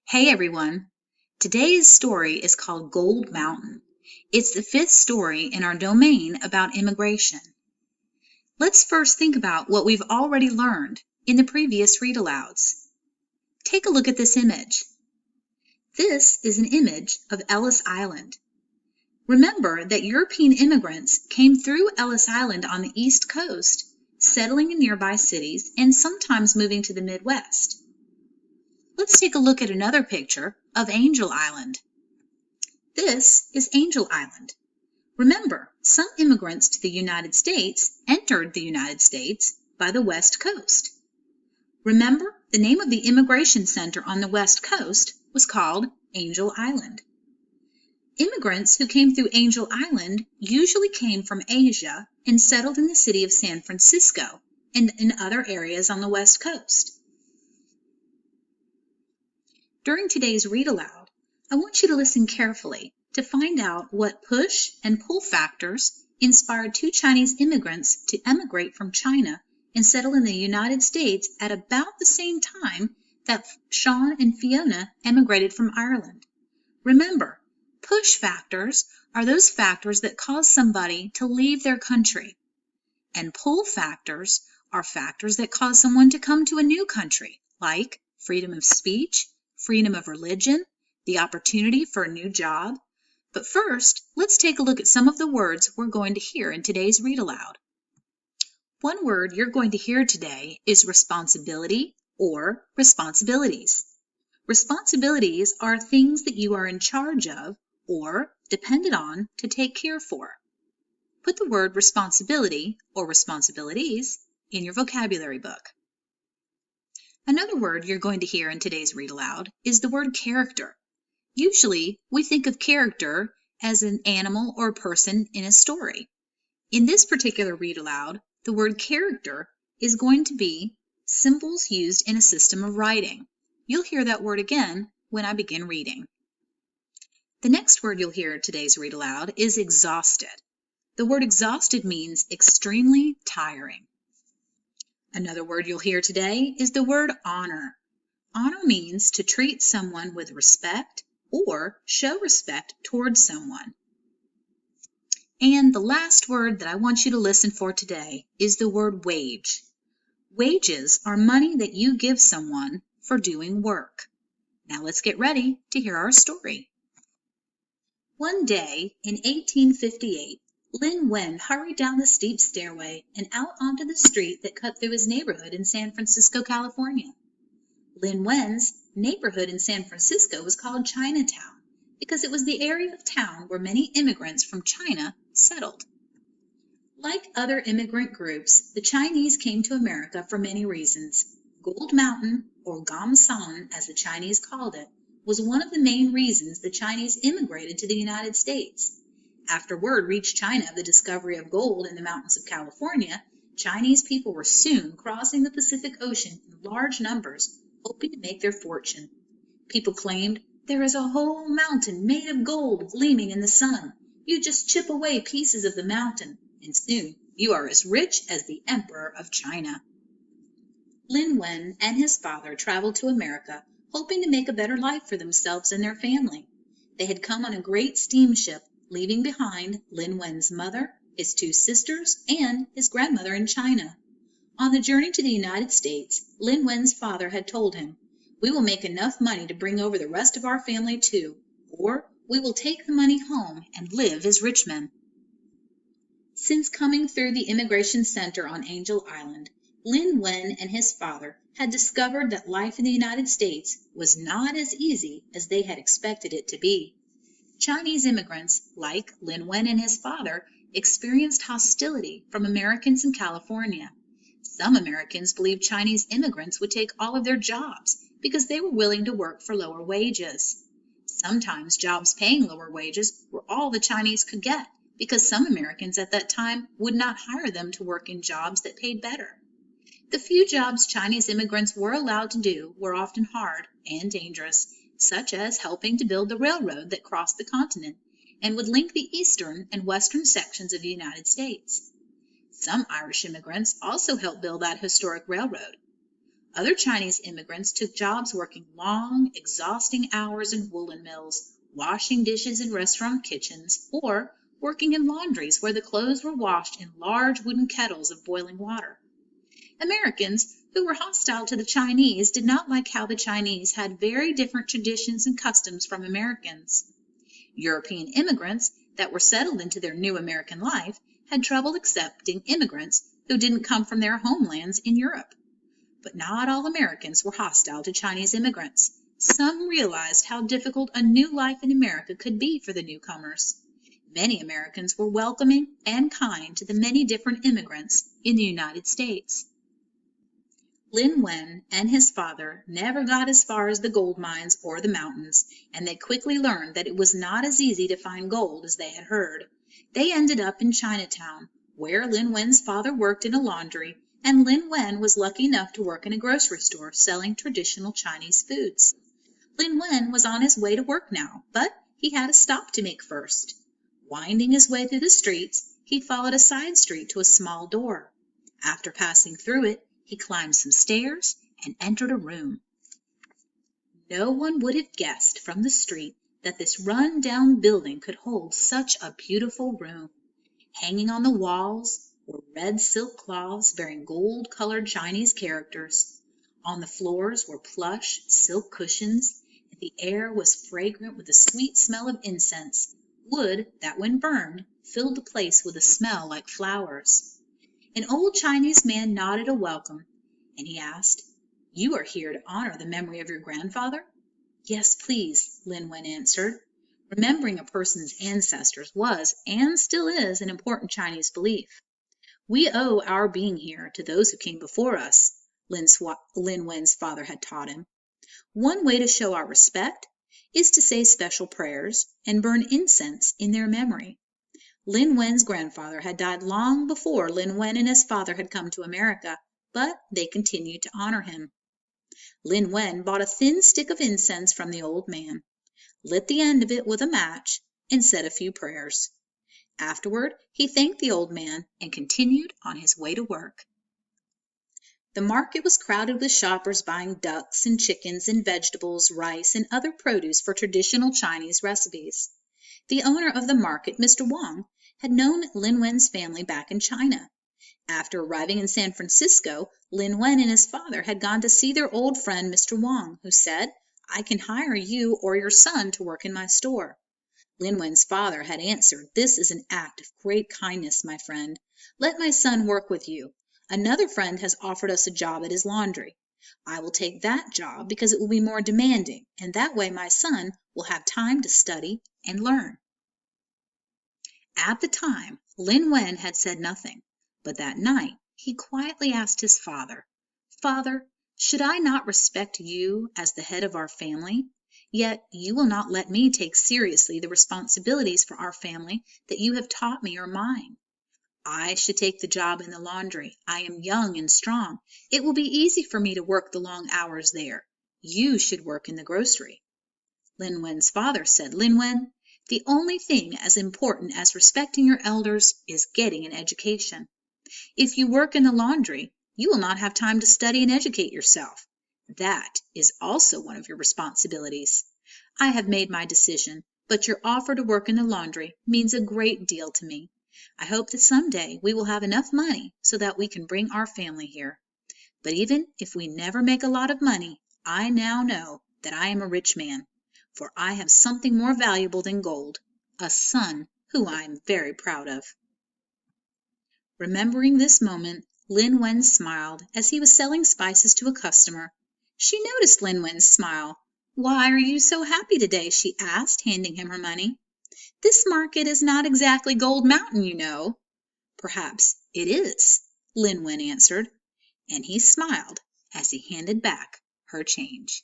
Hey everyone! Today's story is called Gold Mountain. It's the fifth story in our domain about immigration. Let's first think about what we've already learned in the previous read-alouds. Take a look at this image. This is an image of Ellis Island. Remember that European immigrants came through Ellis Island on the East Coast, settling in nearby cities and sometimes moving to the Midwest. Let's take a look at another picture of Angel Island. This is Angel Island. Remember, some immigrants to the United States entered the United States by the West Coast. Remember, the name of the immigration center on the West Coast was called Angel Island. Immigrants who came through Angel Island usually came from Asia and settled in the city of San Francisco and in other areas on the West Coast. During today's read-aloud, I want you to listen carefully to find out what push and pull factors inspired two Chinese immigrants to emigrate from China and settle in the United States at about the same time that Sean and Fiona emigrated from Ireland. Remember, push factors are those factors that cause somebody to leave their country, and pull factors are factors that cause someone to come to a new country, like freedom of speech, freedom of religion, the opportunity for a new job. But first, let's take a look at some of the words we're going to hear in today's read-aloud. One word you're going to hear today is responsibility or responsibilities. Responsibilities are things that you are in charge of or dependent on to take care for. Put the word responsibility or responsibilities in your vocabulary book. Another word you're going to hear in today's read-aloud is the word character. Usually, we think of character as an animal or person in a story. In this particular read-aloud, the word character is going to be symbols used in a system of writing. You'll hear that word again when I begin reading. The next word you'll hear in today's read-aloud is exhausted. The word exhausted means extremely tiring. Another word you'll hear today is the word honor. Honor means to treat someone with respect or show respect towards someone. And the last word that I want you to listen for today is the word wage. Wages are money that you give someone for doing work. Now let's get ready to hear our story. One day in 1858, Lin Wen hurried down the steep stairway and out onto the street that cut through his neighborhood in San Francisco, California. Lin Wen's neighborhood in San Francisco was called Chinatown because it was the area of town where many immigrants from China settled. Like other immigrant groups, the Chinese came to America for many reasons. Gold Mountain, or Gamsan as the Chinese called it, was one of the main reasons the Chinese immigrated to the United States. After word reached China of the discovery of gold in the mountains of California, Chinese people were soon crossing the Pacific Ocean in large numbers, hoping to make their fortune. People claimed, "There is a whole mountain made of gold gleaming in the sun. You just chip away pieces of the mountain, and soon you are as rich as the Emperor of China." Lin Wen and his father traveled to America, hoping to make a better life for themselves and their family. They had come on a great steamship, leaving behind Lin Wen's mother, his two sisters, and his grandmother in China. On the journey to the United States, Lin Wen's father had told him, "We will make enough money to bring over the rest of our family too, or we will take the money home and live as rich men." Since coming through the immigration center on Angel Island, Lin Wen and his father had discovered that life in the United States was not as easy as they had expected it to be. Chinese immigrants, like Lin Wen and his father, experienced hostility from Americans in California. Some Americans believed Chinese immigrants would take all of their jobs because they were willing to work for lower wages. Sometimes jobs paying lower wages were all the Chinese could get because some Americans at that time would not hire them to work in jobs that paid better. The few jobs Chinese immigrants were allowed to do were often hard and dangerous, such as helping to build the railroad that crossed the continent and would link the eastern and western sections of the United States. Some Irish immigrants also helped build that historic railroad. Other Chinese immigrants took jobs working long, exhausting hours in woolen mills, washing dishes in restaurant kitchens, or working in laundries where the clothes were washed in large wooden kettles of boiling water. Americans who were hostile to the Chinese did not like how the Chinese had very different traditions and customs from Americans. European immigrants that were settled into their new American life had trouble accepting immigrants who didn't come from their homelands in Europe. But not all Americans were hostile to Chinese immigrants. Some realized how difficult a new life in America could be for the newcomers. Many Americans were welcoming and kind to the many different immigrants in the United States. Lin Wen and his father never got as far as the gold mines or the mountains, and they quickly learned that it was not as easy to find gold as they had heard. They ended up in Chinatown, where Lin Wen's father worked in a laundry, and Lin Wen was lucky enough to work in a grocery store selling traditional Chinese foods. Lin Wen was on his way to work now, but he had a stop to make first. Winding his way through the streets, he followed a side street to a small door. After passing through it, he climbed some stairs and entered a room. No one would have guessed from the street that this run-down building could hold such a beautiful room. Hanging on the walls were red silk cloths bearing gold-colored Chinese characters. On the floors were plush silk cushions, and the air was fragrant with the sweet smell of incense, wood that, when burned, filled the place with a smell like flowers. An old Chinese man nodded a welcome, and he asked, "You are here to honor the memory of your grandfather?" "Yes, please," Lin Wen answered. Remembering a person's ancestors was, and still is, an important Chinese belief. We owe our being here to those who came before us, Lin Wen's father had taught him. One way to show our respect is to say special prayers and burn incense in their memory. Lin Wen's grandfather had died long before Lin Wen and his father had come to America, but they continued to honor him. Lin Wen bought a thin stick of incense from the old man, lit the end of it with a match, and said a few prayers. Afterward, he thanked the old man and continued on his way to work. The market was crowded with shoppers buying ducks and chickens and vegetables, rice, and other produce for traditional Chinese recipes. The owner of the market, Mr. Wang, had known Lin Wen's family back in China. After arriving in San Francisco, Lin Wen and his father had gone to see their old friend, Mr. Wang, who said, "I can hire you or your son to work in my store." Lin Wen's father had answered, "This is an act of great kindness, my friend. Let my son work with you. Another friend has offered us a job at his laundry. I will take that job because it will be more demanding, and that way my son will have time to study and learn." At the time, Lin Wen had said nothing, but that night he quietly asked his father, "Father, should I not respect you as the head of our family? Yet you will not let me take seriously the responsibilities for our family that you have taught me are mine. I should take the job in the laundry. I am young and strong. It will be easy for me to work the long hours there. You should work in the grocery." Lin Wen's father said, "Lin Wen, the only thing as important as respecting your elders is getting an education. If you work in the laundry, you will not have time to study and educate yourself. That is also one of your responsibilities. I have made my decision, but your offer to work in the laundry means a great deal to me. I hope that someday we will have enough money so that we can bring our family here. But even if we never make a lot of money, I now know that I am a rich man, for I have something more valuable than gold, a son who I am very proud of." Remembering this moment, Lin Wen smiled as he was selling spices to a customer. She noticed Lin Wen's smile. "Why are you so happy today?" she asked, handing him her money. "This market is not exactly Gold Mountain, you know." "Perhaps it is," Lin Wen answered, and he smiled as he handed back her change.